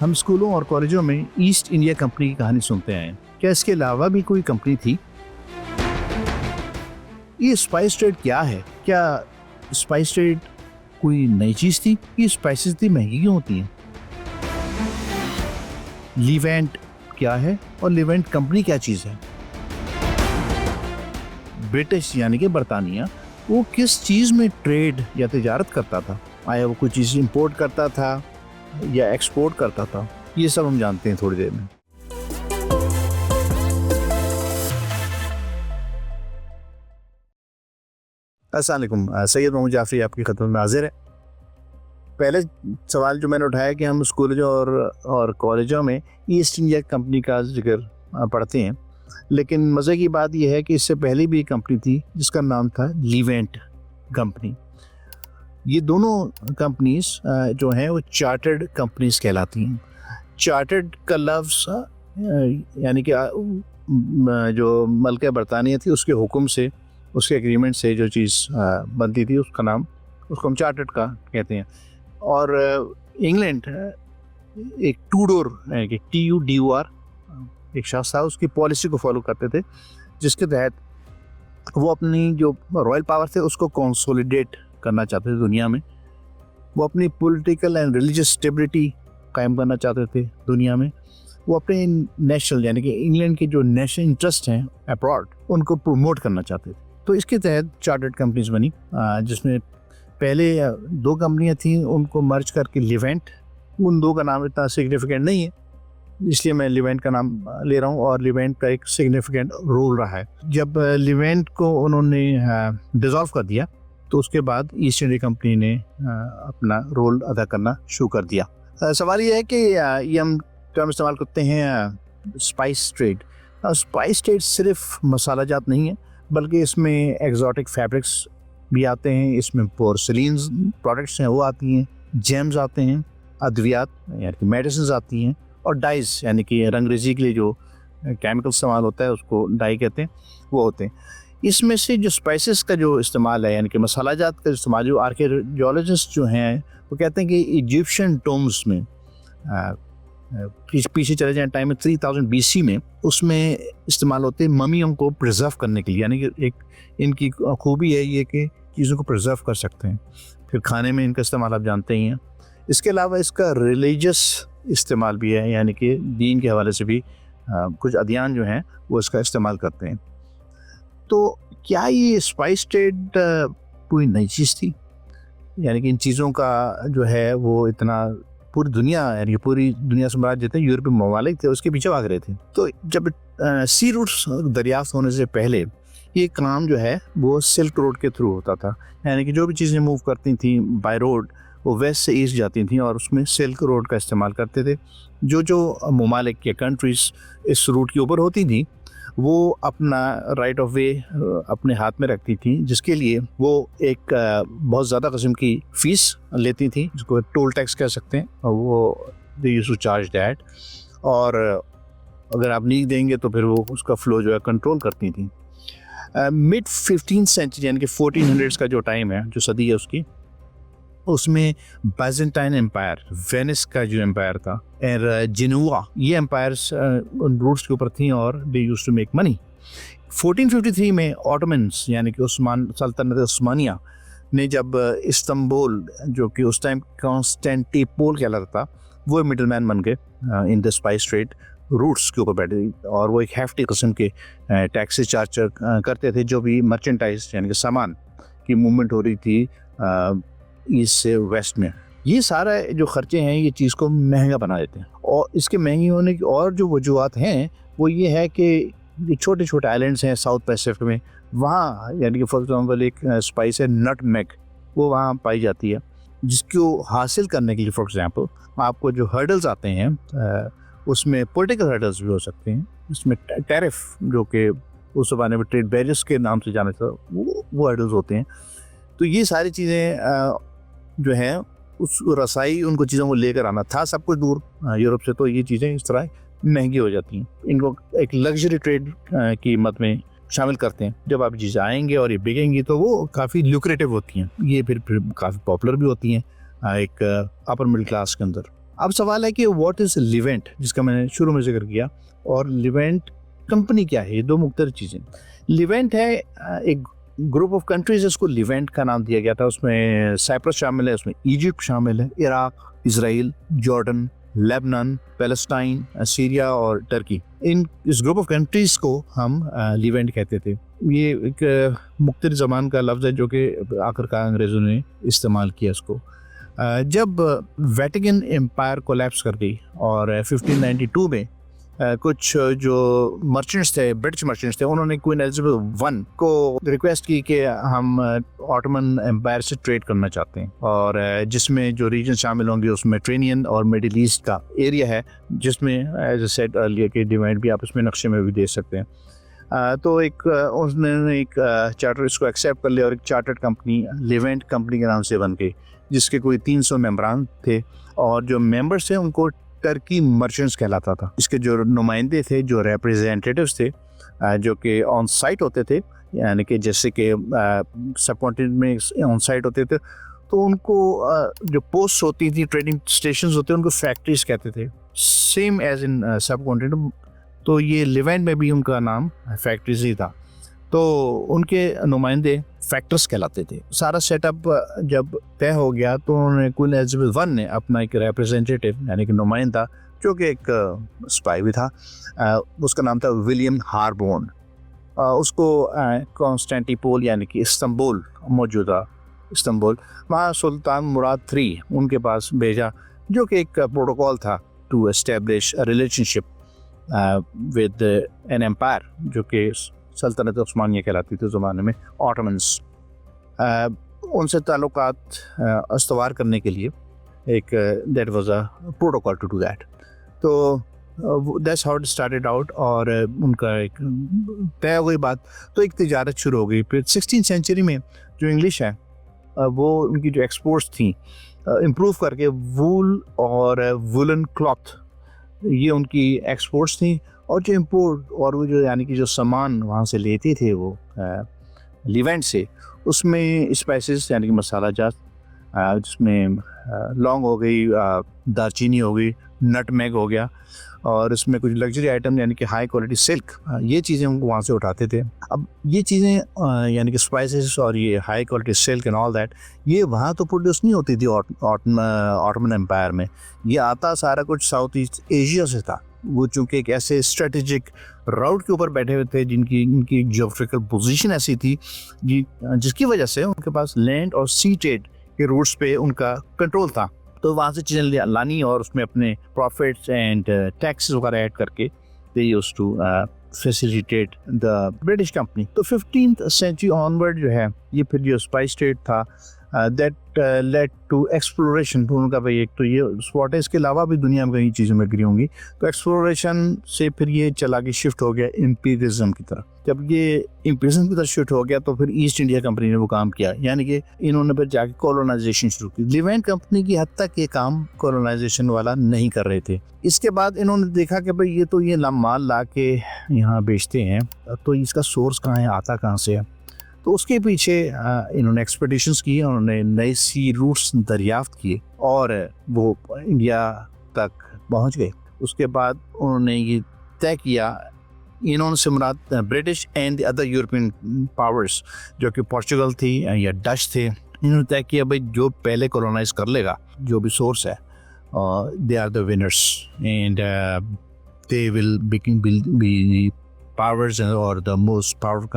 हम स्कूलों और कॉलेजों में ईस्ट इंडिया कंपनी की कहानी सुनते हैं। क्या इसके अलावा भी कोई कंपनी थी? ये स्पाइस ट्रेड क्या है? क्या स्पाइस ट्रेड कोई नई चीज थी? ये स्पाइसेस इतनी महंगी क्यों होती हैं? लीवेंट क्या है और लीवेंट कंपनी क्या चीज है? ब्रिटिश यानी कि बरतानिया वो किस चीज में ट्रेड या तिजारत करता था? आया वो कोई चीज इंपोर्ट करता था या एक्सपोर्ट करता था? ये सब हम जानते हैं थोड़ी देर में। अस्सलाम वालेकुम, सैयद मोहम्मद जाफरी आपकी खिदमत में हाजिर है। पहले सवाल जो मैंने उठाया कि हम स्कूलों और कॉलेजों में ईस्ट इंडिया कंपनी का जिक्र पढ़ते हैं, लेकिन मज़े की बात यह है कि इससे पहले भी एक कंपनी थी जिसका नाम था लीवेंट कंपनी। ये दोनों कंपनीज जो हैं वो चार्टर्ड कंपनीज कहलाती हैं। चार्टर्ड का लफ्ज़ यानी कि जो मल्का बरतानिया थी उसके हुक्म से, उसके एग्रीमेंट से जो चीज़ बनती थी उसको हम चार्टर्ड का कहते हैं। और इंग्लैंड एक टूडोर TUDOR एक शख्स था, उसकी पॉलिसी को फॉलो करते थे जिसके तहत वो अपनी जो रॉयल पावर थे उसको कंसोलिडेट करना चाहते थे दुनिया में। वो अपनी पॉलिटिकल एंड रिलीजियस स्टेबिलिटी कायम करना चाहते थे दुनिया में। वो अपने नेशनल यानी कि इंग्लैंड के जो नेशनल इंटरेस्ट हैं अब्रॉड उनको प्रमोट करना चाहते थे। तो इसके तहत चार्टर्ड कंपनीज बनी, जिसमें पहले दो कंपनियां थीं, उनको मर्ज करके लिवेंट। उन दो का नाम इतना सिग्निफिकेंट नहीं है इसलिए मैं लिवेंट का नाम ले रहा हूँ, और लिवेंट का एक सिग्निफिकेंट रोल रहा है। जब लिवेंट को उन्होंने डिसॉल्व कर दिया तो उसके बाद ईस्ट इंडिया कंपनी ने अपना रोल अदा करना शुरू कर दिया। सवाल ये है कि ये हम टर्म इस्तेमाल करते हैं स्पाइस ट्रेड। स्पाइस ट्रेड सिर्फ मसाला जात नहीं है, बल्कि इसमें एग्जॉटिक फैब्रिक्स भी आते हैं, इसमें पोर्सिलीन प्रोडक्ट्स हैं वो आती हैं, जेम्स आते हैं, अद्वियात यानी कि मेडिसिन आती हैं, और डाइज यानी कि रंगरेजी के लिए जो केमिकल इस्तेमाल होता है उसको डाई कहते हैं, वो होते हैं। इसमें से जो स्पाइसेस का जो इस्तेमाल है यानी कि मसाला जात का इस्तेमाल, जो आर्कियोलॉजिस्ट जो हैं वो कहते हैं कि इजिप्शियन टोम्स में पीछे चले जाएं टाइम में 3000 BC में उसमें इस्तेमाल होते हैं ममियों को प्रिजर्व करने के लिए। यानी कि एक इनकी खूबी है ये कि चीज़ों को प्रिजर्व कर सकते हैं। फिर खाने में इनका इस्तेमाल आप जानते ही हैं। इसके अलावा इसका रिलीजियस इस्तेमाल भी है, यानी कि दीन के हवाले से भी कुछ अदियान जो हैं वो इसका इस्तेमाल करते हैं। तो क्या ये स्पाइस ट्रेड कोई नई चीज़ थी? यानी कि इन चीज़ों का जो है वो इतना पूरी दुनिया से मुराद जितने यूरोपीय ममालिक थे उसके पीछे भाग रहे थे। तो जब सी रूट्स दरियाफ्त होने से पहले ये काम जो है वो सिल्क रोड के थ्रू होता था। यानी कि जो भी चीज़ें मूव करती थी बाय रोड वो वेस्ट से ईस्ट जाती थी और उसमें सिल्क रोड का इस्तेमाल करते थे। जो ममालिक या कंट्रीज़ इस रूट के ऊपर होती थी वो अपना राइट ऑफ वे अपने हाथ में रखती थी, जिसके लिए वो एक बहुत ज़्यादा किस्म की फ़ीस लेती थी जिसको टोल टैक्स कह सकते हैं, और वो they used to charge that. और अगर आप नहीं देंगे तो फिर वो उसका फ़्लो जो है कंट्रोल करती थी। मिड 15th सेंचुरी यानी कि 1400s का जो टाइम है, जो सदी है उसमें बाइजेंटाइन एम्पायर, वेनिस का जो एम्पायर था, और जिनुआ, ये एम्पायर्स उन रूट्स के ऊपर थी और they used to make money. 1453 में ऑटोमन्स यानी कि सल्तनत उस्मानिया ने जब इस्तांबुल, जो कि उस टाइम कॉन्स्टेंटिनोपल कहलाता था, वो मिडल मैन बन गए in the spice trade routes के ऊपर बैठे, और वो एक हैफ्टी किस्म के टैक्सेस चार्ज करते थे जो भी मर्चेंटाइज यानी कि सामान की मूवमेंट हो रही थी ईस्ट से वेस्ट में। ये सारा जो खर्चे हैं ये चीज़ को महंगा बना देते हैं, और इसके महंगी होने की और जो वजूहत हैं वो ये है कि ये छोटे छोटे आइलैंड्स हैं साउथ पैसिफिक में, वहाँ यानी कि फॉर एग्जांपल एक स्पाइस है नटमेग, वो वहाँ पाई जाती है, जिसको हासिल करने के लिए फॉर एग्जांपल आपको जो हर्डल्स आते हैं उसमें पॉलिटिकल हर्डल्स भी हो सकते हैं, उसमें टैरिफ जो कि उस ज़माने में ट्रेड बैरियर्स के नाम से जाना था वो हर्डल्स होते हैं। तो ये सारी चीज़ें जो हैं उस रसाई उनको चीज़ों को लेकर आना था सब कुछ दूर यूरोप से, तो ये चीज़ें इस तरह महंगी हो जाती हैं। इनको एक लग्जरी ट्रेड की मद में शामिल करते हैं। जब आप चीज़ें आएंगे और ये बिकेंगी तो वो काफ़ी ल्यूक्रेटिव होती हैं, ये फिर काफ़ी पॉपुलर भी होती हैं एक अपर मिडिल क्लास के अंदर। अब सवाल है कि व्हाट इज़ लिवेंट, जिसका मैंने शुरू में जिक्र किया, और लिवेंट कंपनी क्या है। ये दो मुख्तलिफ चीज़ें। लिवेंट है एक ग्रुप ऑफ कंट्रीज, इसको लिवेंट का नाम दिया गया था। उसमें साइप्रस शामिल है, उसमें इजिप्ट शामिल है, Iraq, Israel, Jordan, Lebanon, Palestine, Syria और टर्की। इस ग्रुप ऑफ कंट्रीज़ को हम लिवेंट कहते थे। ये एक मुख्तलिफ ज़बान का लफ्ज़ है जो कि आखिरकार अंग्रेज़ों ने इस्तेमाल किया इसको। जब वेटिकन एम्पायर कोलैप्स कर गई और 1592 में कुछ जो मर्चेंट्स थे, ब्रिटिश मर्चेंट्स थे, उन्होंने क्वीन एलिजाबेथ वन को रिक्वेस्ट की कि हम ऑटोमन एम्पायर से ट्रेड करना चाहते हैं, और जिसमें जो रीजन शामिल होंगे उसमें मेडिटेरेनियन और मिडिल ईस्ट का एरिया है, जिसमें एज ए सेड अर्लियर के डिवाइड भी आप इसमें नक्शे में भी देख सकते हैं। तो उसने एक चार्टर इसको एक्सेप्ट कर लिया और एक चार्टर्ड कंपनी लिवेंट कंपनी के नाम से बन गई, जिसके कोई 300 मेंबरान थे, और जो मेंबर्स थे उनको टर्की मर्चेंट्स कहलाता था। इसके जो नुमाइंदे थे, जो रिप्रेजेंटेटिव्स थे, जो कि ऑन साइट होते थे, यानी कि जैसे कि सब कॉन्टिनेंट में ऑन साइट होते थे, तो उनको जो पोस्ट होती थी, ट्रेडिंग स्टेशंस होते थे, उनको फैक्ट्रीज कहते थे, सेम एज इन सब कॉन्टिनेंट। तो ये लिवेंट में भी उनका नाम फैक्ट्रीज ही था। तो उनके नुमाइंदे फैक्टर्स कहलाते थे। सारा सेटअप जब तय हो गया तो उन्होंने क्वीन एलिजाबेथ वन ने अपना एक रिप्रेजेंटेटिव, यानी कि नुमाइंदा, जो कि एक स्पाई भी था, उसका नाम था विलियम हारबोर्न, उसको कॉन्स्टेंटिनोपल यानी कि इस्तांबुल, मौजूदा इस्तांबुल, वहाँ सुल्तान मुराद III उनके पास भेजा, जो कि एक प्रोटोकॉल था to establish a relationship with an empire, जो कि सल्तनत उस्मानिया कहलाती थी उस ज़माने में, ऑटोमन्स। उनसे ताल्लुकात अस्तवार करने के लिए एक that was a protocol to do that. तो that's how it started out, और उनका एक तय हो गई बात, तो एक तिजारत शुरू हो गई। फिर 16th सेंचुरी में जो इंग्लिश है वो उनकी जो एक्सपोर्ट्स थी इम्प्रूव करके वूल और वुलन क्लॉथ, ये उनकी एक्सपोर्ट्स थी, और जो इम्पोर्ट और वो जो यानी कि जो सामान वहाँ से लेते थे वो लिवेंट से, उसमें स्पाइसेस यानी कि मसाला जात, जिसमें लौंग हो गई, दालचीनी हो गई, नटमेग हो गया, और इसमें कुछ लग्जरी आइटम यानी कि हाई क्वालिटी सिल्क, ये चीज़ें हम वहाँ से उठाते थे। अब ये चीज़ें यानी कि स्पाइसेस और ये high quality silk and all that, ये वहाँ तो प्रोड्यूस नहीं होती थी ऑटोमन एम्पायर में, ये आता सारा कुछ साउथ ईस्ट एशिया से था। वो चूँकि एक ऐसे स्ट्रेटेजिक राउट के ऊपर बैठे हुए थे, इनकी जियोग्राफिकल पोजीशन ऐसी थी जिसकी वजह से उनके पास लैंड और सी ट्रेड के रूट्स पे उनका कंट्रोल था। तो वहाँ से चीज़ें लानी और उसमें अपने प्रॉफिट्स एंड टैक्सेस वगैरह ऐड करके they used to facilitate the British company. तो 15th सेंचुरी ऑनवर्ड जो है, ये फिर जो स्पाइस ट्रेड था दैट लेड टू एक्सप्लोरेशन। तो उनका भाई एक तो ये स्पॉट है, इसके अलावा भी दुनिया में कई चीज़ें में गिरी होंगी। तो एक्सप्लोरेशन से फिर ये चला के शिफ्ट हो गया इंपीरियलिज्म की तरफ। जब ये इंपीरियलिज्म की तरफ शिफ्ट हो गया तो फिर ईस्ट इंडिया कंपनी ने वो काम किया, यानी कि इन्होंने फिर जाके कॉलोनाइजेशन शुरू की। लिवेंट कंपनी की हद तक ये काम कॉलोनाइजेशन वाला नहीं कर रहे थे। इसके बाद इन्होंने देखा कि भाई ये तो ये माल ला के यहाँ बेचते हैं, तो इसका सोर्स कहाँ है, आता कहाँ से है। तो उसके पीछे इन्होंने एक्सपेडिशंस की, उन्होंने नए सी रूट्स दरियाफ्त किए और वो इंडिया तक पहुंच गए। उसके बाद उन्होंने ये तय किया, इन्होंने से मुराद British and the other European powers, जो कि पोर्चुगल थी या डच थे, इन्होंने तय किया भाई जो पहले कॉलोनाइज कर लेगा जो भी सोर्स है, they are the winners and they will be powers or the most powerful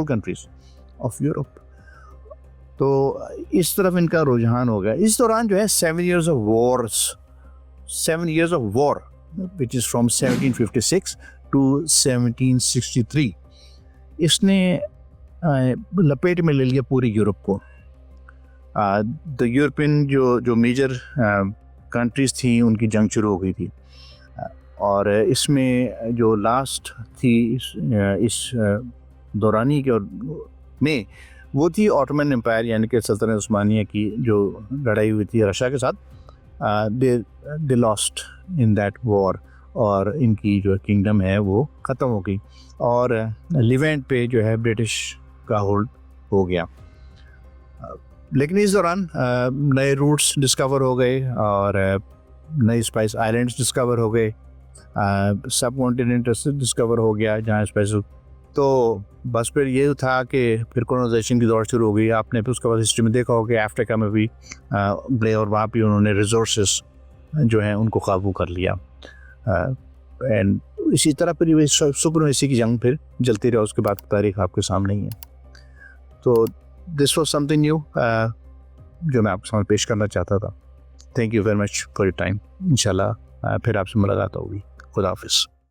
countries of Europe। तो इस तरफ इनका रुझान हो गया। इस दौरान जो है 7 years of war which is from 1756 to 1763, इसने लपेट में ले लिया पूरी यूरोप को। द यूरोपियन जो मेजर कंट्रीज थी उनकी जंग शुरू हो गई थी, और इसमें जो लास्ट थी इस दौरानी के में वो थी ऑटोमन एम्पायर, यानी कि सल्तनत उस्मानिया की जो लड़ाई हुई थी रशिया के साथ। They lost in that war, और इनकी जो किंगडम है वो ख़त्म हो गई, और लिवेंट पे जो है ब्रिटिश का होल्ड हो गया। लेकिन इस दौरान नए रूट्स डिस्कवर हो गए, और नए स्पाइस आइलैंड्स डिस्कवर हो गए, सब कॉन्टिनेंट डिस्कवर हो गया जहाँ स्पाइस। तो बस फिर ये था कि फिर कॉलोनाइजेशन की दौर शुरू हो गई। आपने फिर उसके बाद हिस्ट्री में देखा हो कि अफ्रीका में भी गए और वहाँ भी उन्होंने रिसोर्सेस जो हैं उनको काबू कर लिया। एंड इसी तरह फिर सुपरमेसी की जंग फिर जलती रहा, उसके बाद तारीख आपके सामने ही है। तो दिस वाज समथिंग न्यू जो मैं आपके सामने पेश करना चाहता था। Thank you very much for your time. इंशाल्लाह फिर आपसे मुलाकात होगी। खुदा हाफिज़।